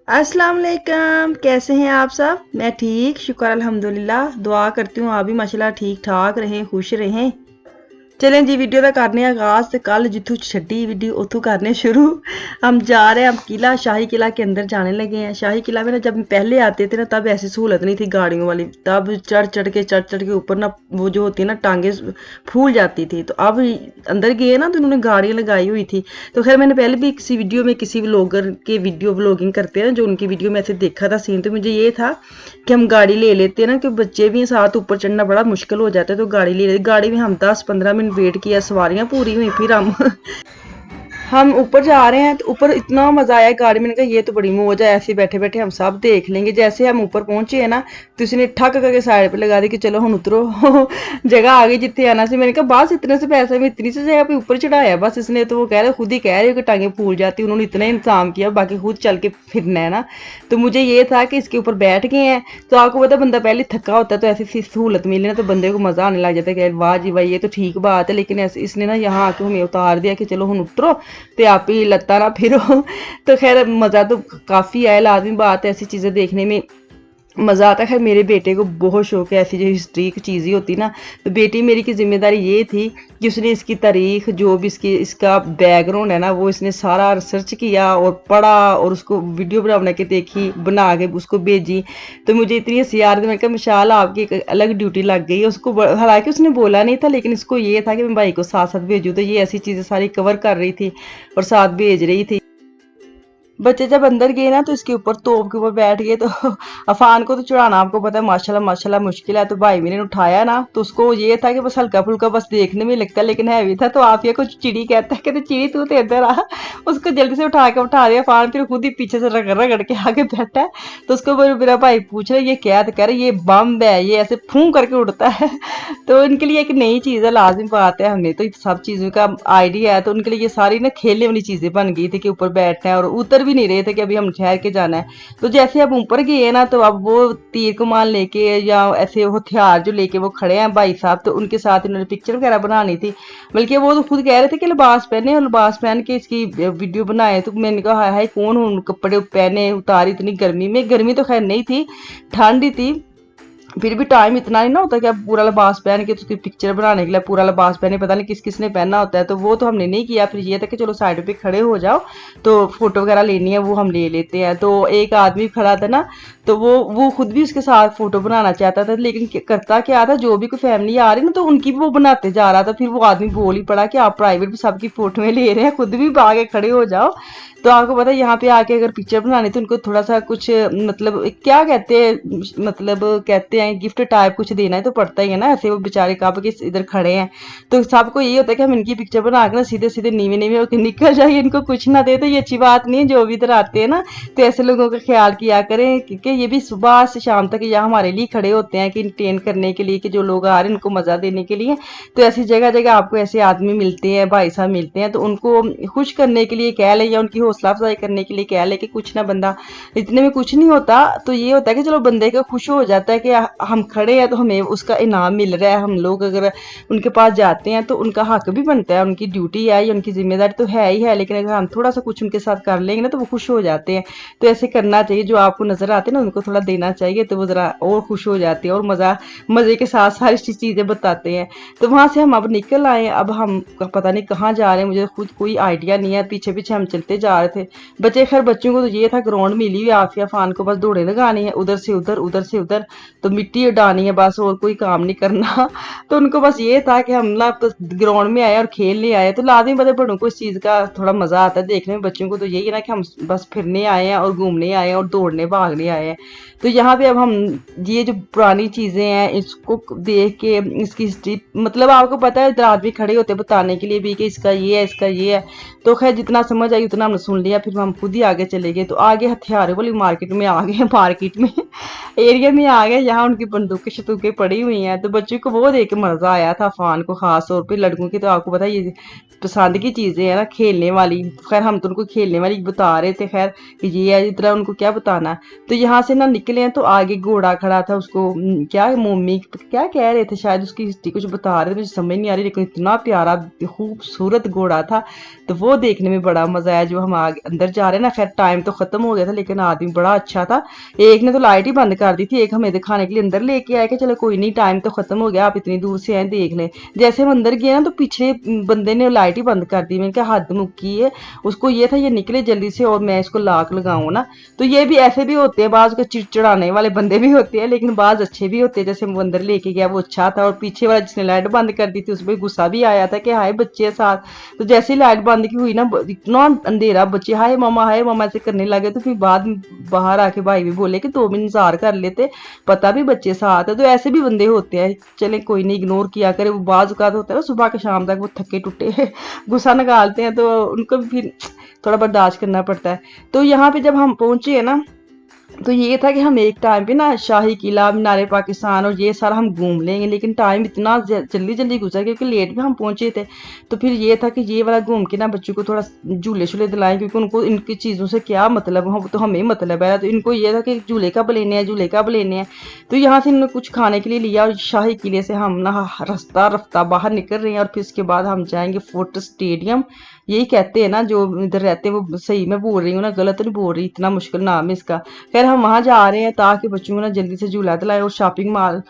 अस्सलाम वालेकुम। कैसे हैं आप सब? मैं ठीक, शुक्र अल्हम्दुलिल्लाह। दुआ करती हूँ आप भी माशाल्लाह ठीक ठाक रहें, खुश रहें। चलें जी, वीडियो का करने आगाज। तो कल जिथू छड्डी वीडियो उथू करने शुरू। हम जा रहे हैं, हम किला शाही किला के अंदर जाने लगे हैं। शाही किला में ना जब पहले आते थे ना तब ऐसी सहूलत नहीं थी गाड़ियों वाली, तब चढ़ चढ़ के ऊपर ना वो जो होती है ना टांगे फूल जाती थी। तो अब अंदर गए ना तो उन्होंने गाड़ियाँ लगाई हुई थी। तो खैर मैंने पहले भी किसी वीडियो में किसी व्लॉगर के वीडियो व्लॉगिंग करते हैं जो उनकी वीडियो में ऐसे देखा था सीन। तो मुझे ये था कि हम गाड़ी ले लेते हैं ना, कि बच्चे भी साथ, ऊपर चढ़ना बड़ा मुश्किल हो जाता है, तो गाड़ी ले लेते। गाड़ी में हम 10-15 मिनट वेट किया, सवारियां पूरी हुई, फिर हम ऊपर जा रहे हैं। तो ऊपर इतना मजा आया गाड़ी में, कहा ये तो बड़ी मौज है, ऐसे बैठे बैठे हम सब देख लेंगे। जैसे हम ऊपर पहुंचे हैं ना तो उसने ठक करके साइड पे लगा दी कि चलो हम उतरो। जगह आ गई जितने आना से। मैंने कहा बस इतने से पैसे में इतनी सी जगह पे ऊपर चढ़ाया बस इसने। तो वो कह रहे, खुद ही कह रहे हो कि टांगे फूल जाती, उन्होंने इतना इंतजाम किया, बाकी खुद चल के फिरना है ना। तो मुझे ये था कि इसके ऊपर बैठ गए हैं तो आपको पता बंदा पहले थका होता है, तो ऐसी सहूलत मिली ना तो बंदे को मजा आने लग जाता है कि वाह जी वाह ये तो ठीक बात है। लेकिन ऐसे इसने ना यहाँ आके हमें उतार दिया कि चलो हम उतरो तो आप ही लत्ता ना फिरो। तो खैर मज़ा तो काफ़ी आया, लाजमी बात है ऐसी चीज़ें देखने में मज़ा आता है। खैर मेरे बेटे को बहुत शौक है ऐसी जो हिस्ट्री की चीज़ें होती ना। तो बेटी मेरी की जिम्मेदारी ये थी कि उसने इसकी तारीख जो भी इसका बैकग्राउंड है ना वो इसने सारा रिसर्च किया और पढ़ा और उसको वीडियो बना के देखी, बना के उसको भेजी। तो मुझे इतनी हंसी आ रही थी, मैं कहा मिशाल आपकी एक अलग ड्यूटी लग गई है उसको। हालांकि उसने बोला नहीं था लेकिन इसको ये था कि मैं भाई को साथ साथ भेजूँ। तो ये ऐसी चीज़ें सारी कवर कर रही थी और साथ भेज रही थी। बच्चे जब अंदर गए ना तो इसके ऊपर तोप के ऊपर बैठ गए। तो अफान को तो चढ़ाना आपको पता है माशाल्लाह माशाल्लाह मुश्किल है। तो भाई मैंने उठाया ना तो उसको ये था कि बस हल्का फुल्का बस देखने में लगता है लेकिन हैवी था। तो आप ये कुछ चिड़ी कहता है, कहते चिड़ी तू तो इधर आ। उसको जल्दी से उठा दिया। अफान फिर खुद ही पीछे से रगड़ रगड़ के आगे बैठा है। तो उसको मेरा भाई पूछ रहा है ये क्या? तो कह रहे ये बम है, ये ऐसे फूं करके उड़ता है। तो इनके लिए एक नई चीज़ है, लाजिम बात है। हमने तो सब चीज़ों का आइडिया है तो उनके लिए ये सारी ना खेलने वाली चीज़ें बन गई थी कि ऊपर बैठना है और उतर भी नहीं रहे थे कि अभी हम ठहर के जाना है। तो जैसे अब ऊपर गए ना तो अब वो तीर कमान लेके या ऐसे हथियार जो लेके वो खड़े हैं भाई साहब। तो उनके साथ इन्होंने पिक्चर वगैरह बनानी थी, बल्कि वो तो खुद कह रहे थे कि लिबास पहने और लिबास पहन के इसकी वीडियो बनाए। तो मैंने कहा हाय कौन उन कपड़े पहने उतारी इतनी गर्मी में? गर्मी तो खैर नहीं थी, ठंड ही थी। फिर भी टाइम इतना नहीं ना होता कि आप पूरा लिबास पहन के उसकी पिक्चर बनाने के लिए पूरा लिबास पहने, पता नहीं किस किस ने पहना होता है। तो वो तो हमने नहीं किया। फिर ये था कि चलो साइड पे खड़े हो जाओ तो फोटो वगैरह लेनी है वो हम ले लेते हैं। तो एक आदमी खड़ा था ना तो वो खुद भी उसके साथ फोटो बनाना चाहता था, लेकिन करता क्या था जो भी कोई फैमिली आ रही ना तो उनकी भी वो बनाते जा रहा था। फिर वो आदमी बोल ही पड़ा कि आप प्राइवेट भी सबकी फोटोएं ले रहे हैं, खुद भी आगे खड़े हो जाओ। तो आपको पता है यहाँ पे आके अगर पिक्चर बनानी तो उनको थोड़ा सा कुछ मतलब क्या कहते हैं, मतलब कहते हैं गिफ्ट टाइप कुछ देना है तो पड़ता ही है ना। ऐसे वो बेचारे कब के इधर खड़े हैं तो सबको ये होता है कि हम इनकी पिक्चर बना के ना सीधे सीधे नीवे नीवे होकर निकल जाए, इनको कुछ ना दे। तो ये अच्छी बात नहीं है। जो भी इधर आते हैं ना तो ऐसे लोगों का ख्याल किया करें क्योंकि ये भी सुबह से शाम तक यहाँ हमारे लिए खड़े होते हैं कि इंटरटेन करने के लिए, कि जो लोग आ रहे हैं उनको मजा देने के लिए। तो ऐसी जगह जगह आपको ऐसे आदमी मिलते हैं, भाई साहब मिलते हैं, तो उनको खुश करने के लिए कह लें या उनकी हौसला अफजाई करने के लिए कह लें कि कुछ ना बंदा इतने में कुछ नहीं होता। तो ये होता है कि चलो बंदे को खुश हो जाता है कि हम खड़े हैं तो हमें उसका इनाम मिल रहा है। हम लोग अगर उनके पास जाते हैं तो उनका हक भी बनता है, उनकी ड्यूटी है या उनकी जिम्मेदारी तो है ही है, लेकिन अगर हम थोड़ा सा कुछ उनके साथ कर लेंगे ना तो वो खुश हो जाते हैं। तो ऐसे करना चाहिए, जो आपको नजर आते हैं ना उनको थोड़ा देना चाहिए तो वो जरा और खुश हो जाते हैं और मजे के साथ सारी चीजें बताते हैं। तो वहां से हम अब निकल आए। अब हम पता नहीं कहाँ जा रहे हैं, मुझे खुद कोई आइडिया नहीं है। पीछे पीछे हम चलते जा रहे थे। बच्चे खैर बच्चों को तो ये था ग्राउंड मिली हुई आफिया फान को बस दौड़े लगानी है, उधर से उधर उधर से उधर, तो मिट्टी उड़ानी है बस, और कोई काम नहीं करना। तो उनको बस ये था कि हम ना तो ग्राउंड में आए और खेलने आए। तो लाजमी पता बड़ों को इस चीज़ का थोड़ा मजा आता है देखने में, बच्चों को तो यही है ना कि हम बस फिरने आए हैं और घूमने आए हैं और दौड़ने भागने आए हैं। तो यहाँ पे अब हम ये जो पुरानी चीज़ें हैं इसको देख के इसकी हिस्ट्री, मतलब आपको पता है इधर आदमी खड़े होते बताने के लिए भी कि इसका ये है इसका ये है। तो खैर जितना समझ आई उतना हमने सुन लिया, फिर हम खुद ही आगे चले गए। तो आगे हथियारों वाली मार्केट में आ गए। मार्केट में एरिया में आ गए जहाँ उनकी बंदूकें शतूकें पड़ी हुई हैं, तो बच्चों को वो देख के मजा आया था। अफान को खास तौर पे, लड़कों की तो आपको पता है ये पसंद की चीजें है ना, खेलने वाली। खैर हम तो उनको खेलने वाली बता रहे थे, खैर कि ये है, इतना उनको क्या बताना है। तो यहाँ से ना निकले हैं तो आगे घोड़ा खड़ा था, उसको क्या मम्मी क्या कह रहे थे, शायद उसकी हिस्ट्री कुछ बता रहे थे, मुझे समझ नहीं आ रही, लेकिन इतना प्यारा खूबसूरत घोड़ा था। तो वो देखने में बड़ा मजा आया। जो हम आगे अंदर जा रहे हैं ना, खैर टाइम तो खत्म हो गया था, लेकिन आदमी बड़ा अच्छा था। एक ने तो लाइट ही बंद कर दी थी, एक हमें दिखाने के लिए अंदर लेके आया कि चलो कोई नहीं, टाइम तो खत्म हो गया, आप इतनी दूर से आए देख लें। जैसे हम अंदर गए ना तो पिछले बंदे ने लाइट ही बंद कर दी। मैंने कहा हद मुक्की है। उसको ये था ये निकले जल्दी से और मैं इसको लाक लगाऊं ना। तो ये भी ऐसे भी होते हैं, बाज का चिड़चिड़ाने वाले बंदे भी होते हैं, लेकिन बाज अच्छे भी होते हैं। जैसे वो अंदर लेके गया वो अच्छा था, और पीछे वाला जिसने लाइट बंद कर दी थी उसमें गुस्सा भी आया था कि हाय बच्चे साथ। तो जैसे ही लाइट बंद की हुई ना, इतना अंधेरा, बच्चे हाय मामा ऐसे करने लगे। तो फिर बाद में बाहर आके भाई भी बोले कि 2 मिनट इंतजार कर लेते, पता भी बच्चे साथ है। तो ऐसे भी बंदे होते हैं, चले कोई नहीं, इग्नोर किया करे। वो बाज का होता है ना, सुबह के शाम तक वो थके टूटे गुस्सा निकालते हैं, तो उनको भी फिर थोड़ा बर्दाश्त करना पड़ता है। तो यहाँ पे जब हम पहुंचे हैं ना, तो ये था कि हम एक टाइम पे ना शाही किला, मीनार पाकिस्तान और ये सारा हम घूम लेंगे, लेकिन टाइम इतना जल्दी जल्दी गुजरा क्योंकि लेट भी हम पहुंचे थे। तो फिर ये था कि ये वाला घूम के ना बच्चों को थोड़ा झूले शूले दिलाएं, क्योंकि उनको इनकी चीज़ों से क्या मतलब है, तो हमें मतलब है। तो इनको ये था कि झूले कब लेने हैं, झूले कब लेने हैं। तो यहाँ से इन्होंने कुछ खाने के लिए लिया, और शाही किले से हम ना रास्ता रफ्ता बाहर निकल रहे हैं। और फिर उसके बाद हम जाएंगे फोर्ट स्टेडियम, यही कहते हैं ना जो इधर रहते हैं, वो सही मैं बोल रही हूँ ना, गलत नहीं बोल रही, इतना मुश्किल नाम है इसका। खैर हम वहां जा रहे हैं ताकि बच्चों को ना जल्दी से झूला दिलाए, और शॉपिंग मॉल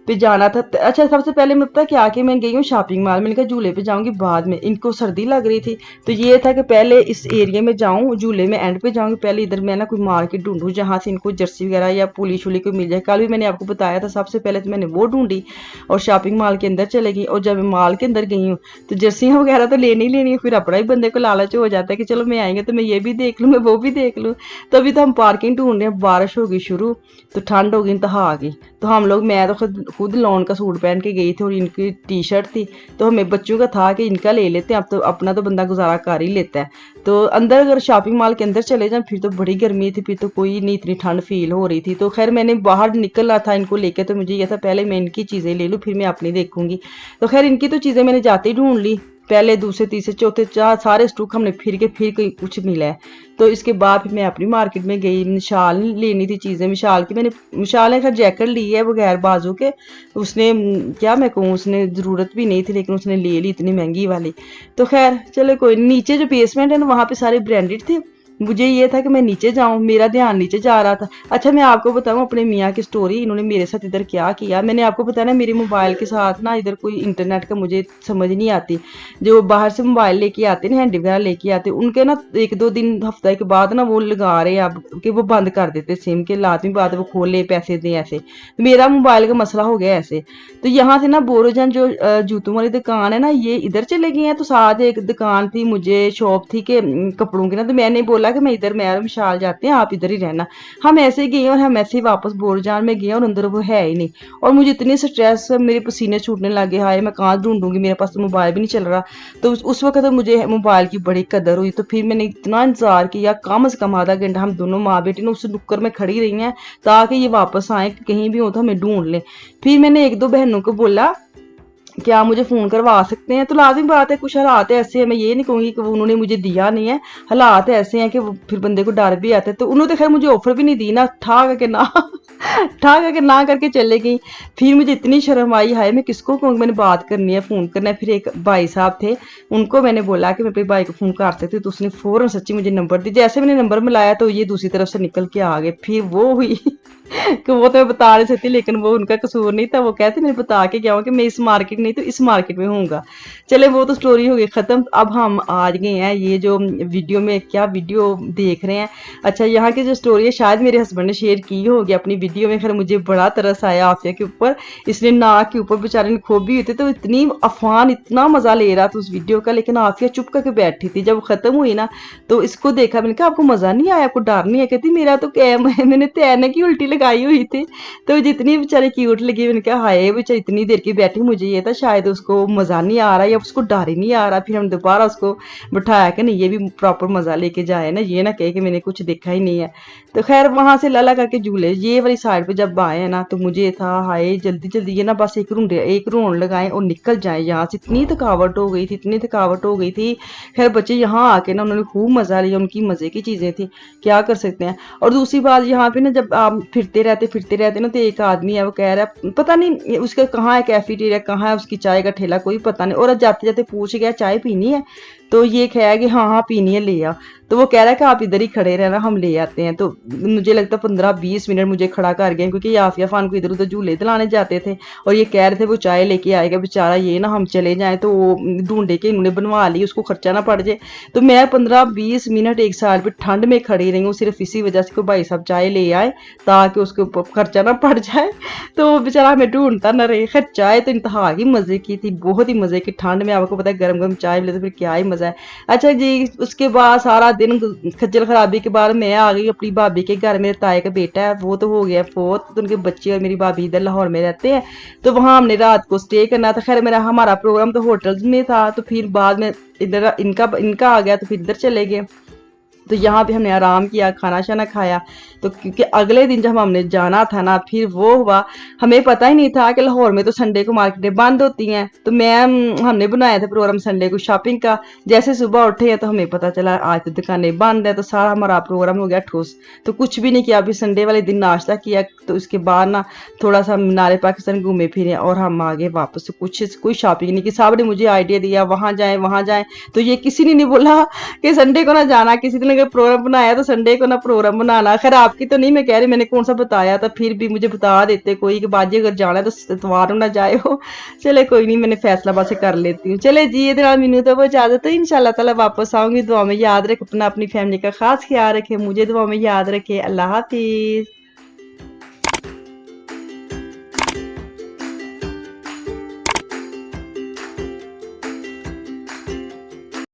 पे जाना था। अच्छा सबसे पहले मैं पता क्या कि मैं गई हूँ शॉपिंग मॉल, मैंने कहा झूले पे जाऊंगी बाद में, इनको सर्दी लग रही थी। तो ये था कि पहले इस एरिया में जाऊँ, झूले में एंड पे जाऊंगी, पहले इधर मैं ना कोई मार्केट ढूंढूं जहाँ से इनको जर्सी वगैरह या पुली शुली कोई मिल जाए। कल भी मैंने आपको बताया था, सबसे पहले तो मैंने वो ढूंढी और शॉपिंग मॉल के अंदर चले गई। और जब मैं मॉल के अंदर गई हूँ तो जर्सियाँ वगैरह तो लेनी ही लेनी है, फिर अपना ही बंदे को लालच हो जाता है कि चलो मैं आएंगे तो मैं ये भी देख लूँ, मैं वो भी देख लूँ। तो अभी तो हम पार्किंग ढूंढ रहे हैं, बारिश होगी शुरू, तो ठंड होगी इंतहा आ गई। तो हम लोग, मैं तो खुद लॉन का सूट पहन के गई थी और इनकी टी शर्ट थी, तो हमें बच्चों का था कि इनका ले लेते हैं, अब तो अपना तो बंदा गुजारा कर ही लेता है। तो अंदर अगर शॉपिंग मॉल के अंदर चले जाएं फिर तो बड़ी गर्मी थी, फिर तो कोई नहीं इतनी ठंड फील हो रही थी। तो खैर मैंने बाहर निकलना था इनको लेके, तो मुझे ये था पहले मैं इनकी चीज़ें ले लूँ फिर मैं अपनी देखूंगी। तो खैर इनकी तो चीज़ें मैंने जाते ही ढूंढ ली, पहले दूसरे तीसरे चौथे चार सारे स्टॉक हमने फिर कहीं कुछ मिला है। तो इसके बाद फिर मैं अपनी मार्केट में गई, मिशाल लेनी थी चीज़ें, मिशाल की मैंने, मिशाल ने खैर जैकेट ली है बगैर बाजू के, उसने क्या मैं कहूँ, उसने ज़रूरत भी नहीं थी लेकिन उसने ले ली इतनी महंगी वाली। तो खैर चलो कोई, नीचे जो बेसमेंट है ना वहाँ पे सारे ब्रांडेड थे, मुझे ये था कि मैं नीचे जाऊं, मेरा ध्यान नीचे जा रहा था। अच्छा मैं आपको बताऊं अपने मियाँ की स्टोरी, इन्होंने मेरे साथ इधर क्या किया। मैंने आपको बताया ना मेरे मोबाइल के साथ ना इधर कोई इंटरनेट का मुझे समझ नहीं आती, जो बाहर से मोबाइल लेके आते ना, हैंडी वगैरह लेके आते, उनके ना 1-2 दिन हफ्ते के बाद ना वो लगा रहे हैं अब कि वो बंद कर देते सिम के, लाजमी बात है वो खोल ले पैसे दें ऐसे। मेरा मोबाइल का मसला हो गया ऐसे। तो यहाँ से ना बोरोजन जो जूतों वाली दुकान है ना, ये इधर चले गए हैं। तो साथ एक दुकान थी, मुझे शॉप थी कि कपड़ों की ना, तो मैंने बोला कि मैं इधर, मैं विशाल जाते हैं आप इधर ही रहना। हम ऐसे ही गए और हम ऐसे ही वापस बोरजान में गए और अंदर वो है ही नहीं। और मुझे इतनी स्ट्रेस, मेरे पसीने छूटने लगे, हाय मैं कहाँ ढूंढूंगी, मेरे पास तो मोबाइल भी नहीं चल रहा। तो उस वक्त तो मुझे मोबाइल की बड़ी कदर हुई। तो फिर मैंने इतना इंतजार किया, कम से कम आधा घंटा हम दोनों माँ बेटी ने उस नुक्कर में खड़ी रही हैं ताकि ये वापस आए, कहीं भी हो तो हमें ढूंढ लें। फिर मैंने 1-2 बहनों को बोला क्या मुझे फ़ोन करवा सकते हैं। तो लाजिम बात है कुछ हालात ऐसे हैं, मैं ये नहीं कहूँगी कि उन्होंने मुझे दिया नहीं है, हालात ऐसे हैं कि फिर बंदे को डर भी आता है। तो उन्होंने तो खैर मुझे ऑफर भी नहीं दी ना, ठा करके ना ठा करके ना करके चले गई। फिर मुझे इतनी शर्म आई, हाय मैं किसको कहूँ, मैंने बात करनी है, फ़ोन करना है। फिर एक भाई साहब थे, उनको मैंने बोला कि मैं अपने भाई को फ़ोन कर सकती, तो उसने फ़ौरन सच्ची मुझे नंबर दी। जैसे मैंने नंबर मिलाया तो ये दूसरी तरफ से निकल के आ गए। फिर वो हुई कि वो तो मैं बता नहीं सकती, लेकिन वो उनका कसूर नहीं था। वो कहते मैंने बता के गया हूँ कि मैं इस मार्केट नहीं तो इस मार्केट में हूँगा। चले वो तो स्टोरी हो गई ख़त्म। अब हम आज गए हैं ये जो वीडियो में, क्या वीडियो देख रहे हैं। अच्छा यहाँ की जो स्टोरी है शायद मेरे हस्बैंड ने शेयर की होगी अपनी वीडियो में। खैर मुझे बड़ा तरस आया आफिया के ऊपर, इसने नाक के ऊपर बेचारे ने खोबी हुई थी, तो इतनी अफवान इतना मज़ा ले रहा था उस वीडियो का, लेकिन आफिया चुप करके बैठी थी। जब ख़त्म हुई ना तो इसको देखा, मैंने कहा आपको मज़ा नहीं आया, आपको डर नहीं है। कहती मेरा तो क्या मैंने तैरने की उल्टी लगा लगाई हुई थी, तो जितनी बेचारी क्यूट लगी, मैंने कहा हाय बेचारी इतनी देर की बैठी, मुझे ये था शायद उसको मज़ा नहीं आ रहा या उसको डर ही नहीं आ रहा। फिर हम दोबारा उसको बिठाया कि नहीं ये भी प्रॉपर मज़ा लेके जाए ना, ये ना कहे कि मैंने कुछ देखा ही नहीं है। तो खैर वहाँ से लाला करके झूले ये वाली साइड पे जब आए हैं ना, तो मुझे था हाय जल्दी जल्दी ये ना बस एक रोड लगाएं और निकल जाए यहाँ से। इतनी थकावट हो गई थी, इतनी थकावट हो गई थी। खैर बच्चे यहाँ आके ना उन्होंने खूब मज़ा लिया, उनकी मज़े की चीज़ें थी, क्या कर सकते हैं। और दूसरी बात यहाँ पे ना जब आप फिरते रहते ना, तो एक आदमी है वो कह रहा है पता नहीं उसका कहाँ है कैफेटेरिया, कहाँ है उसकी चाय का ठेला, कोई पता नहीं। और जाते जाते पूछ गया चाय पीनी है, तो ये कहा कि हाँ हाँ पीनी है ले आ। तो वो कह रहा है कि आप इधर ही खड़े रहना हम ले आते हैं। तो मुझे लगता 15-20 मिनट मुझे खड़ा कर गए, क्योंकि याफिया फान को इधर उधर झूले दिलाने जाते थे और ये कह रहे थे वो चाय लेके आएगा बेचारा, ये ना हम चले जाएं तो वो ढूंढे के इन्होंने बनवा ली, उसको खर्चा ना पड़ जाए। तो मैं 15-20 मिनट एक साइड पे ठंड में खड़ी रही हूँ सिर्फ इसी वजह से कि भाई साहब चाय ले आए ताकि उसके ऊपर खर्चा ना पड़ जाए। तो बेचारा हमें ढूंढता ना रहे। खैर चाय तो इंतहा की मज़े की थी, बहुत ही मज़े की। ठंड में आपको पता है गर्म गर्म चाय मिले तो फिर क्या ही मज़ा है। अच्छा जी उसके बाद सारा दिन खज्जल खराबी के बाद मैं आ गई अपनी भाभी के घर। मेरे ताए का बेटा है वो तो हो गया फोत, तो उनके बच्चे और मेरी भाभी इधर लाहौर में रहते हैं, तो वहाँ हमने रात को स्टे करना था। खैर हमारा प्रोग्राम तो होटल्स में था, तो फिर बाद में इधर इनका आ गया, तो फिर इधर चले गए। तो यहाँ पे हमने आराम किया, खाना शाना खाया। तो क्योंकि अगले दिन जब हमने जाना था ना, फिर वो हुआ हमें पता ही नहीं था कि लाहौर में तो संडे को मार्केटें बंद होती हैं। तो हमने बनाया था प्रोग्राम संडे को शॉपिंग का। जैसे सुबह उठे हैं तो हमें पता चला आज तो दुकानें बंद है, तो सारा हमारा प्रोग्राम हो गया ठोस। तो कुछ भी नहीं किया, अभी संडे वाले दिन नाश्ता किया, तो उसके बाद ना थोड़ा सा मीनार पाकिस्तान घूमे फिरे और हम आ गए वापस। कोई शॉपिंग नहीं की। साहब ने मुझे आइडिया दिया वहाँ जाए, तो ये किसी ने नहीं बोला कि संडे को ना जाना, किसी ने अगर प्रोग्राम बनाया तो संडे को ना प्रोग्राम बनाना। खैर आपकी तो नहीं मैं कह रही, मैंने कौन सा बताया था, फिर भी मुझे बता देते कोई कि बाजी अगर जाना है तो इतवार ना जाए हो। चले कोई नहीं, मैंने फैसला बस कर लेती हूँ। चले जी ये मैनू तो वो इजाजत है, इंशाल्लाह ताला वापस आऊंगी। दुआ में याद रखे अपना, अपनी फैमिली का खास ख्याल रखे, मुझे दुआ में याद रखे। अल्लाह हाफिज।